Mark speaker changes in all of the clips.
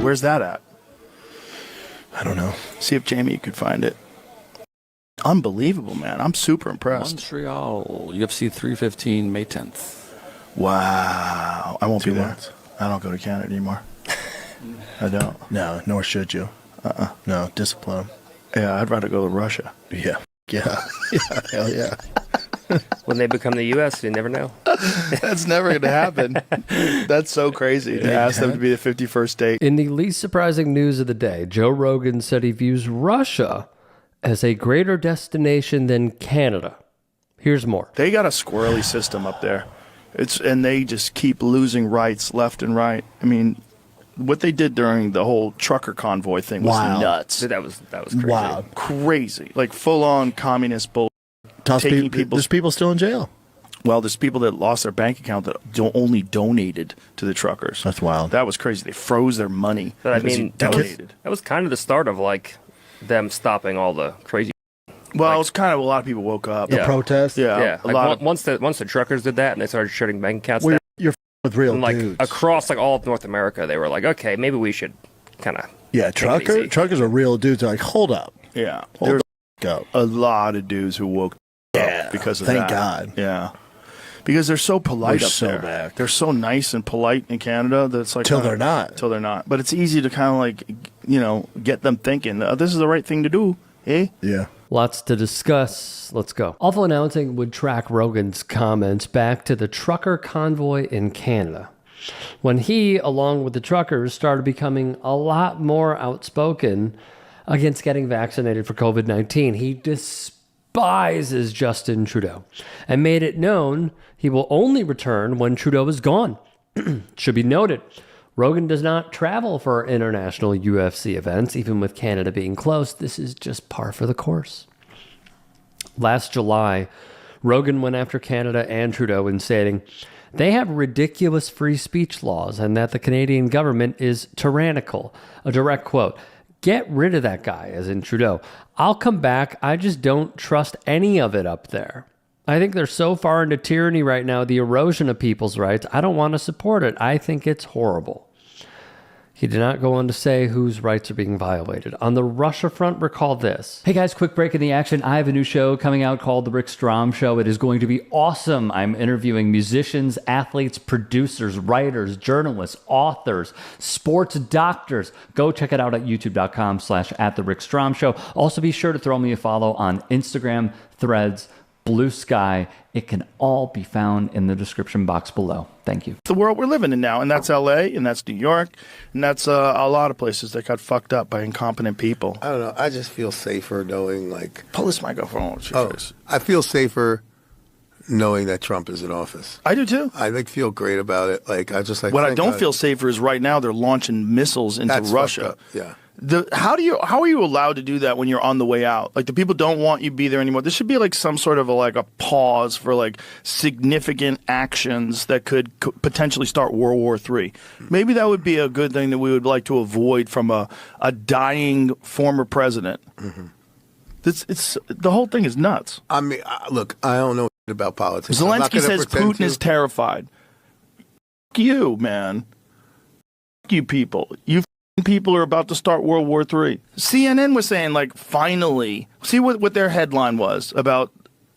Speaker 1: Where's that at?
Speaker 2: I don't know.
Speaker 1: See if Jamie could find it. Unbelievable, man. I'm super impressed.
Speaker 3: Montreal, UFC 315, May 10th.
Speaker 1: Wow. I won't be there. I don't go to Canada anymore. I don't.
Speaker 2: No, nor should you. No, discipline.
Speaker 1: Yeah, I'd rather go to Russia.
Speaker 2: Yeah. Yeah. Yeah. Hell yeah.
Speaker 4: When they become the U.S., you never know.
Speaker 1: That's never going to happen. That's so crazy to ask them to be the 51st state.
Speaker 5: In the least surprising news of the day, Joe Rogan said he views Russia as a greater destination than Canada. Here's more.
Speaker 1: They got a squirrely system up there. And they just keep losing rights left and right. I mean, what they did during the whole trucker convoy thing was nuts.
Speaker 4: That was crazy.
Speaker 2: Wow.
Speaker 1: Crazy. Like full-on communist bull.
Speaker 2: There's people still in jail.
Speaker 1: Well, there's people that lost their bank account that only donated to the truckers.
Speaker 2: That's wild.
Speaker 1: That was crazy. They froze their money.
Speaker 4: But I mean, that was kind of the start of like them stopping all the crazy.
Speaker 1: Well, it was kind of a lot of people woke up.
Speaker 2: The protest.
Speaker 4: Yeah. Like once the truckers did that and they started shutting bank accounts down,
Speaker 2: you're with real
Speaker 4: and, like
Speaker 2: dudes.
Speaker 4: across like all of North America, they were like, okay, maybe we should kind of
Speaker 2: truckers are real dudes. They're like, hold up.
Speaker 1: Yeah.
Speaker 2: Hold
Speaker 1: There's
Speaker 2: up.
Speaker 1: a lot of dudes who woke up because of
Speaker 2: thank
Speaker 1: that.
Speaker 2: God.
Speaker 1: Yeah. Because they're so polite up there.
Speaker 2: Back.
Speaker 1: They're so nice and polite in Canada that it's like
Speaker 2: Till they're not.
Speaker 1: Till they're not. But it's easy to kind of like, get them thinking, this is the right thing to do, eh?
Speaker 2: Yeah.
Speaker 5: Lots to discuss. Let's go. Awful Announcing would track Rogan's comments back to the trucker convoy in Canada, when he, along with the truckers, started becoming a lot more outspoken against getting vaccinated for COVID-19. He despises Justin Trudeau and made it known he will only return when Trudeau is gone. Should be noted, Rogan does not travel for international UFC events, even with Canada being close. This is just par for the course. Last July, Rogan went after Canada and Trudeau in stating they have ridiculous free speech laws and that the Canadian government is tyrannical. A direct quote, "Get rid of that guy," as in Trudeau. "I'll come back. I just don't trust any of it up there. I think they're so far into tyranny right now, the erosion of people's rights. I don't want to support it. I think it's horrible." He did not go on to say whose rights are being violated. On the Russia front, recall this.
Speaker 6: Hey guys, quick break in the action. I have a new show coming out called The Rick Strom Show. It is going to be awesome. I'm interviewing musicians, athletes, producers, writers, journalists, authors, sports doctors. Go check it out at youtube.com/@TheRickStromShow. Also be sure to throw me a follow on Instagram, Threads, Blue Sky. It can all be found in the description box below. Thank you.
Speaker 1: The world we're living in now, and that's LA, and that's New York, and that's a lot of places that got fucked up by incompetent people.
Speaker 7: I don't know. I just feel safer knowing, like...
Speaker 1: Pull this microphone with your face.
Speaker 7: I feel safer knowing that Trump is in office.
Speaker 1: I do too.
Speaker 7: I feel great about it. Like, I just like...
Speaker 1: What I don't feel safer is right now they're launching missiles into Russia.
Speaker 7: Yeah.
Speaker 1: How are you allowed to do that when you're on the way out? Like, the people don't want you to be there anymore. This should be like some sort of a pause for like significant actions that could potentially start World War III. Maybe that would be a good thing that we would like to avoid from a dying former president. Mm-hmm. The whole thing is nuts.
Speaker 7: I mean, look, I don't know about politics.
Speaker 1: Zelensky says Putin is terrified. Fuck you, man. Fuck you people. You people are about to start World War III. CNN was saying, like, finally, see what their headline was about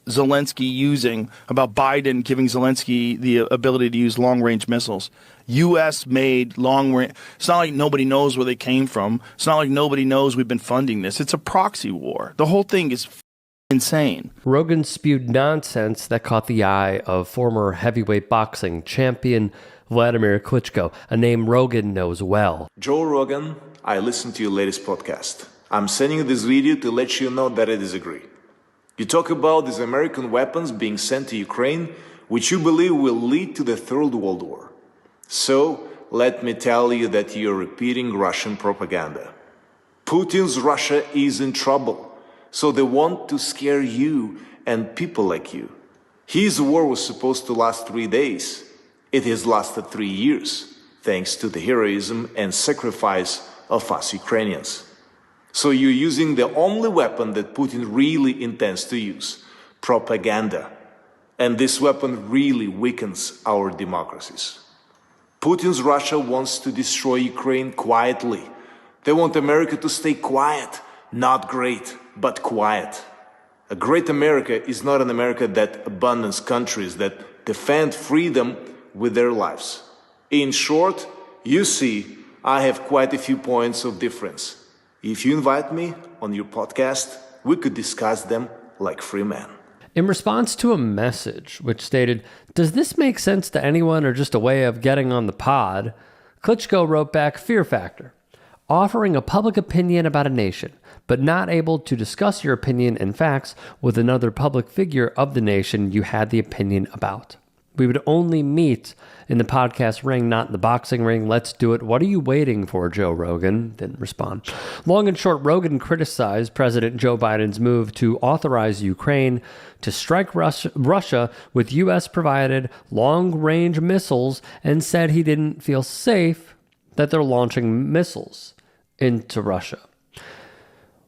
Speaker 1: Zelensky about Biden giving Zelensky the ability to use long-range missiles. U.S. made long-range. It's not like nobody knows where they came from. It's not like nobody knows we've been funding this. It's a proxy war. The whole thing is insane.
Speaker 5: Rogan spewed nonsense that caught the eye of former heavyweight boxing champion Vladimir Klitschko, a name Rogan knows well.
Speaker 8: Joe Rogan, I listened to your latest podcast. I'm sending you this video to let you know that I disagree. You talk about these American weapons being sent to Ukraine, which you believe will lead to the Third World War. So, let me tell you that you're repeating Russian propaganda. Putin's Russia is in trouble, so they want to scare you and people like you. His war was supposed to last 3 days. It has lasted 3 years, thanks to the heroism and sacrifice of us Ukrainians. So you're using the only weapon that Putin really intends to use, propaganda. And this weapon really weakens our democracies. Putin's Russia wants to destroy Ukraine quietly. They want America to stay quiet, not great, but quiet. A great America is not an America that abandons countries that defend freedom with their lives. In short, you see, I have quite a few points of difference. If you invite me on your podcast, we could discuss them like free men.
Speaker 5: In response to a message which stated, "Does this make sense to anyone or just a way of getting on the pod?" Klitschko wrote back, "Fear factor. Offering a public opinion about a nation, but not able to discuss your opinion and facts with another public figure of the nation you had the opinion about. We would only meet in the podcast ring, not in the boxing ring. Let's do it. What are you waiting for, Joe Rogan?" Didn't respond. Long and short, Rogan criticized President Joe Biden's move to authorize Ukraine to strike Russia with U.S.-provided long-range missiles and said he didn't feel safe that they're launching missiles into Russia.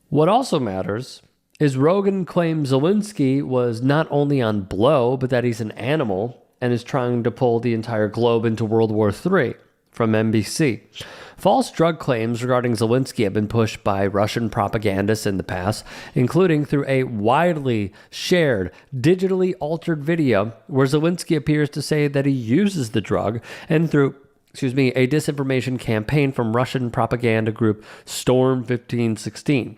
Speaker 5: What also matters is Rogan claims Zelensky was not only on blow, but that he's an animal and is trying to pull the entire globe into World War III from NBC. False drug claims regarding Zelensky have been pushed by Russian propagandists in the past, including through a widely shared, digitally altered video where Zelensky appears to say that he uses the drug, and through a disinformation campaign from Russian propaganda group Strom 1516.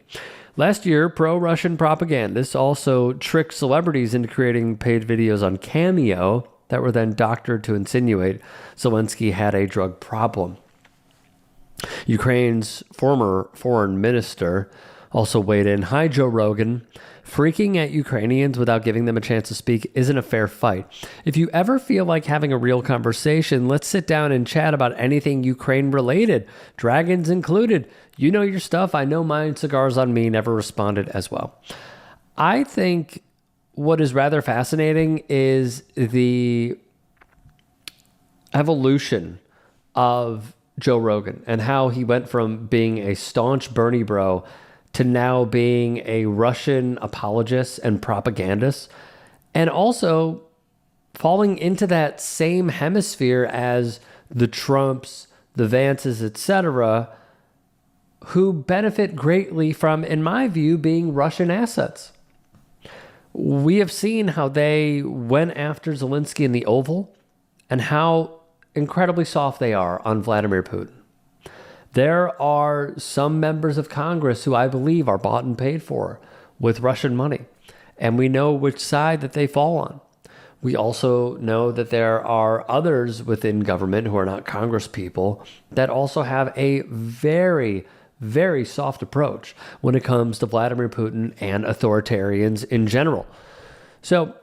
Speaker 5: Last year, pro-Russian propagandists also tricked celebrities into creating paid videos on Cameo that were then doctored to insinuate Zelensky had a drug problem. Ukraine's former foreign minister also weighed in. "Hi, Joe Rogan. Freaking at Ukrainians without giving them a chance to speak isn't a fair fight. If you ever feel like having a real conversation, let's sit down and chat about anything Ukraine related, dragons included. You know your stuff. I know mine. Cigars on me." Never responded as well. I think what is rather fascinating is the evolution of Joe Rogan and how he went from being a staunch Bernie bro to now being a Russian apologist and propagandist, and also falling into that same hemisphere as the Trumps, the Vances, etc., who benefit greatly from, in my view, being Russian assets. We have seen how they went after Zelensky in the Oval and how incredibly soft they are on Vladimir Putin. There are some members of Congress who I believe are bought and paid for with Russian money, and we know which side that they fall on. We also know that there are others within government who are not Congress people that also have a very, very soft approach when it comes to Vladimir Putin and authoritarians in general. So,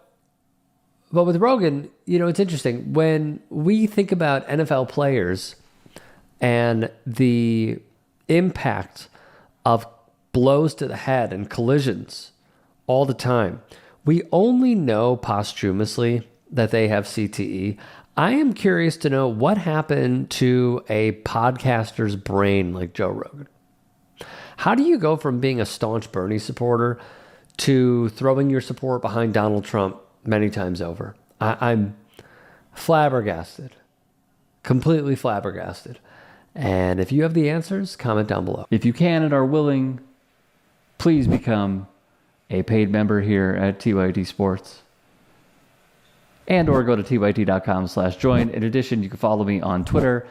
Speaker 5: but with Rogan, it's interesting. When we think about NFL players and the impact of blows to the head and collisions all the time, we only know posthumously that they have CTE. I am curious to know what happened to a podcaster's brain like Joe Rogan. How do you go from being a staunch Bernie supporter to throwing your support behind Donald Trump many times over? I'm flabbergasted, completely flabbergasted. And if you have the answers, comment down below.
Speaker 6: If you can and are willing, please become a paid member here at TYT Sports. And or go to tyt.com/join. In addition, you can follow me on Twitter,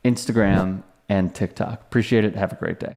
Speaker 6: Instagram, and TikTok. Appreciate it. Have a great day.